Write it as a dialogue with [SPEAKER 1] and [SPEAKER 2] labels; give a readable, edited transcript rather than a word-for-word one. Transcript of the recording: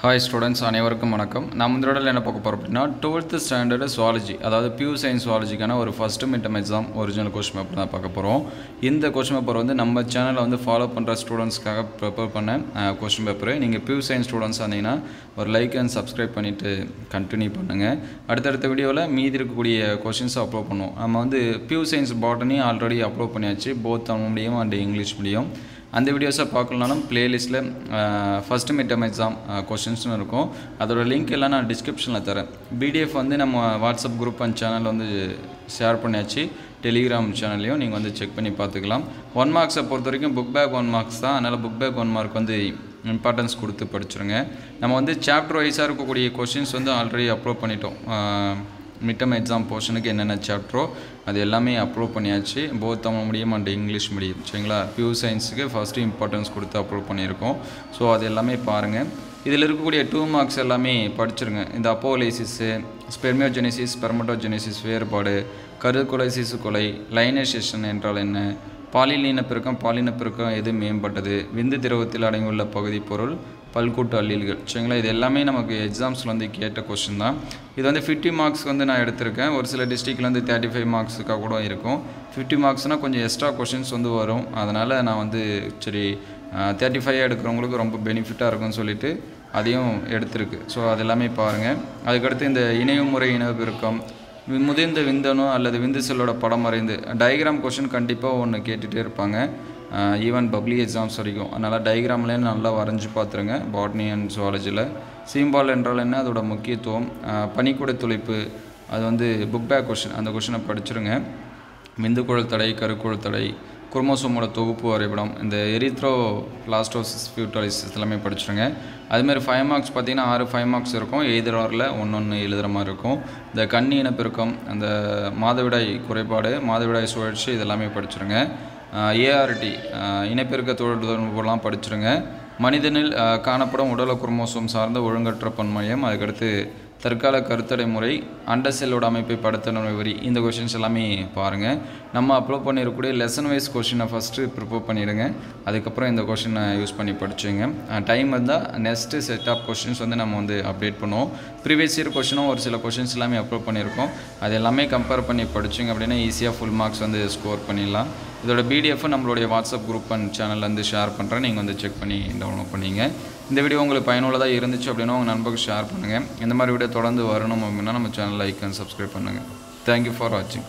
[SPEAKER 1] Hi students, அனைவருக்கும் வணக்கம். நம்ம இந்த இடத்துல என்ன பார்க்க போகிறோம் அப்படின்னா 12th ஸ்டாண்டர்டு சுவாலஜி, அதாவது பியூர் சயின்ஸ் சுவாலஜிக்கான ஒரு first midterm exam original question paper தான் பார்க்க போகிறோம். இந்த கொஸ்டின் பேப்பர் வந்து நம்ம சேனலில் வந்து ஃபாலோ பண்ணுற ஸ்டூடெண்ட்ஸ்க்காக ப்ரிப்பேர் பண்ண கொஸ்டின் பேப்பர். நீங்கள் பியூர் சயின்ஸ் ஸ்டூடெண்ட்ஸ் இருந்தீங்கன்னா ஒரு லைக் அண்ட் சப்ஸ்கிரைப் பண்ணிவிட்டு கண்டினியூ பண்ணுங்கள். அடுத்தடுத்த வீடியோவில் மீதி இருக்கக்கூடிய கொஸ்டின்ஸை அப்லோட் பண்ணுவோம். நம்ம வந்து pure science botany already upload பண்ணியாச்சு, both Tamil medium and English medium. அந்த வீடியோஸை பார்க்கலனாலும் ப்ளேலிஸ்ட்டில் ஃபஸ்ட்டு மிட்டம் எக்ஸாம் கொஸ்டின்ஸ்னு இருக்கும். அதோட லிங்க் எல்லாம் நான் டிஸ்கிரிப்ஷனில் தரேன். பிடிஎஃப் வந்து நம்ம வாட்ஸ்அப் குரூப் அண்ட் சேனலில் வந்து ஷேர் பண்ணியாச்சு. டெலிகிராம் சேனல்லையும் நீங்கள் வந்து செக் பண்ணி பார்த்துக்கலாம். 1 மார்க்ஸை பொறுத்த வரைக்கும் புக் பேக் 1 மார்க்ஸ் தான். அதனால் புக் பேக் 1 மார்க் வந்து இம்பார்ட்டன்ஸ் கொடுத்து படிச்சுருங்க. நம்ம வந்து சாப்டர் வைஸாக இருக்கக்கூடிய கொஸ்டின்ஸ் வந்து ஆல்ரெடி அப்லோட் பண்ணிட்டோம். மிட்டம் எக்ஸாம் போர்ஷனுக்கு என்னென்ன சாப்டரோ அது எல்லாமே அப்லோட் பண்ணியாச்சு, both Tamil medium and English medium. சரிங்களா? பியூர் சயின்ஸுக்கு ஃபஸ்ட்டு இம்பார்ட்டன்ஸ் கொடுத்து அப்லோட் பண்ணியிருக்கோம். ஸோ அது எல்லாமே பாருங்கள். இதில் இருக்கக்கூடிய 2 மார்க்ஸ் எல்லாமே படிச்சுருங்க. இந்த அப்போலைசிஸு, ஸ்பெர்மியோஜெனிசிஸ், ஸ்பெர்மட்டோஜெனிசிஸ் வேறுபாடு, கருக்குலை சிசுக்குலை, லைனேஷேஷன் என்றால் என்ன, பாலின இனப்பெருக்கம் எது மேம்பட்டது, விந்து திரவத்தில் அடங்கியுள்ள பகுதி பொருள், பல்கூட்டு அல்லீல்கள். சரிங்களா? இது எல்லாமே நமக்கு எக்ஸாம்ஸில் வந்து கேட்ட கொஸ்டின் தான். இது வந்து 50 மார்க்ஸ் வந்து நான் எடுத்திருக்கேன். ஒரு சில டிஸ்ட்ரிக்டில் வந்து 35 மார்க்ஸுக்காக கூட இருக்கும். 50 மார்க்ஸ்னால் கொஞ்சம் எக்ஸ்ட்ரா கொஸ்டின்ஸ் வந்து வரும். அதனால் நான் வந்து சரி 35 எடுக்கிறவங்களுக்கு ரொம்ப பெனிஃபிட்டாக இருக்கும்னு சொல்லிட்டு அதையும் எடுத்திருக்கு. ஸோ அது எல்லாமே பாருங்கள். அதுக்கடுத்து இந்த இணைவுமுறை இனப்பெருக்கம், முதிர்ந்த விந்தணு அல்லது விந்து செல்லோட படம் வரைந்து டயக்ராம் கொஸ்டின் கண்டிப்பாக ஒன்று கேட்டுகிட்டே இருப்பாங்க, ஈவன் பப்ளிக் எக்ஸாம்ஸ் வரைக்கும். அதனால் டயக்ராம்லேயே நல்லா வரைஞ்சி பார்த்துருங்க. பாட்னி அண்ட் ஜுவாலஜியில் சீம்பால் என்றால் என்ன, அதோட முக்கியத்துவம், பனிக்கூட துளைப்பு, அது வந்து புக் பேக் கொஸ்டின், அந்த கொஸ்டினை படிச்சுருங்க. விந்துக்குழல் தடை, கருக்குழல் தடை, குரோமோசோமோட தொகுப்பு வரைபடம், இந்த எரித்ரோ பிளாஸ்டோசிஸ் ஃபியூட்டாலிசிஸ் எல்லாமே படிச்சுருங்க. அதுமாதிரி 5 மார்க்ஸ் பார்த்திங்கன்னா 6 5 மார்க்ஸ் இருக்கும். எழுதுறவரில் ஒன்று எழுதுகிற மாதிரி இருக்கும். இந்த கன்னி இனப்பெருக்கம், அந்த மாதவிடாய் குறைபாடு, மாதவிடாய் சுழற்சி, இதெல்லாமே படிச்சுருங்க. ஏஆர்டி இனப்பெருக்க தொடர்புலாம் படிச்சுருங்க. மனிதனில் காணப்படும் உடல குரோமோசோம் சார்ந்த ஒழுங்கற்ற பன்மையம், அதுக்கடுத்து தற்கால கருத்தடை முறை, அண்ட செல்லோட அமைப்பை படுத்தணும் விவரி, இந்த கொஷின்ஸ் எல்லாமே பாருங்கள். நம்ம அப்லோட் பண்ணியிருக்கக்கூடிய லெசன் வைஸ் கொஷினை ஃபஸ்ட்டு ப்ரிப்பேர் பண்ணிவிடுங்க. அதுக்கப்புறம் இந்த கொஷினை யூஸ் பண்ணி படிச்சுங்க. டைம் இருந்தால் நெக்ஸ்ட்டு செட் ஆஃப் கொஷின்ஸ் வந்து நம்ம வந்து அப்டேட் பண்ணுவோம். ப்ரீவியஸ் இயர் கொஷினும் ஒரு சில கொஷின்ஸ் எல்லாமே அப்லோட் பண்ணியிருக்கோம். அது எல்லாமே கம்பேர் பண்ணி படிச்சிங்க அப்படின்னா ஈஸியாக ஃபுல் மார்க்ஸ் வந்து ஸ்கோர் பண்ணிடலாம். இதோட பிடிஎஃப் நம்மளுடைய வாட்ஸ்அப் குரூப் அண்ட் சேனல்லேருந்து ஷேர் பண்ணுறேன். நீங்கள் வந்து செக் பண்ணி டவுன்லோட் பண்ணிங்க. இந்த வீடியோ உங்களுக்கு பயனுள்ளதாக இருந்துச்சு அப்படின்னா உங்கள் நண்பர்களுக்கு ஷேர் பண்ணுங்கள். இந்த மாதிரி வீடியோ தொடர்ந்து வரணும் அப்படின்னா நம்ம சேனல் லைக் அண்ட் சப்ஸ்கிரைப் பண்ணுங்கள். தேங்க்யூ ஃபார் வாட்சிங்.